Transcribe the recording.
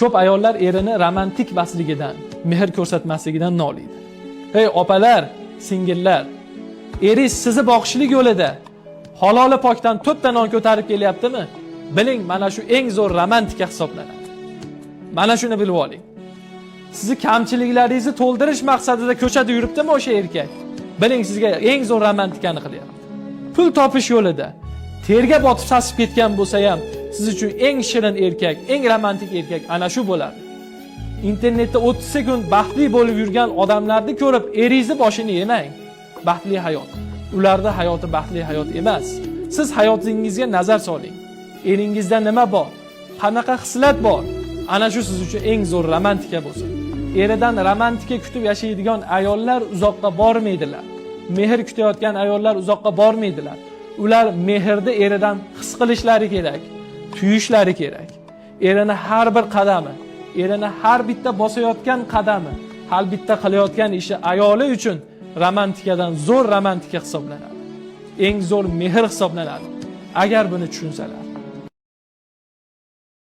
Ko'p ayollar erini romantik emasligidan, mehr ko'rsatmasligidan noliydi. Hey opalar, singillar, eringiz sizni boqishlik yo'lida haloli pokdan to'rtta non ko'tarib kelyaptimi? Biling, mana shu eng zo'r romantika hisoblanadi. Mana shuni bilib oling. Sizni kamchiliklaringizni to'ldirish maqsadida ko'chada yuribdimi o'sha erkak? Biling, sizga eng zo'r romantikani qilyapti. Pul topish yo'lida terga botib sasib ketgan bo'lsa ham, siz uchun eng shirin erkak, eng romantik erkak ana shu bo'ladi. Internetda 30 sekund baxtli bo'lib yurgan odamlarni ko'rib, eringizni boshini yemang. Baxtli hayot. Ularda hayoti baxtli hayot emas. Siz hayotingizga nazar soling. Eringizda nima bor? Qanaqa xislat bor? Ana shu siz uchun eng zo'r romantika bo'lsin. Eridan romantika kutib yashaydigan ayollar uzoqqa bormaydilar. Mehr kutayotgan ayollar uzoqqa bormaydilar. Ular mehrni eridan his qilishlari kerak, tuyishlari kerak. Erini har bir qadami, erini har bitta bosayotgan qadami, har bitta qilayotgan ishi ayoli uchun romantikadan zo'r romantika hisoblanadi. Eng zo'r mehr hisoblanadi. Agar buni tushunsalar.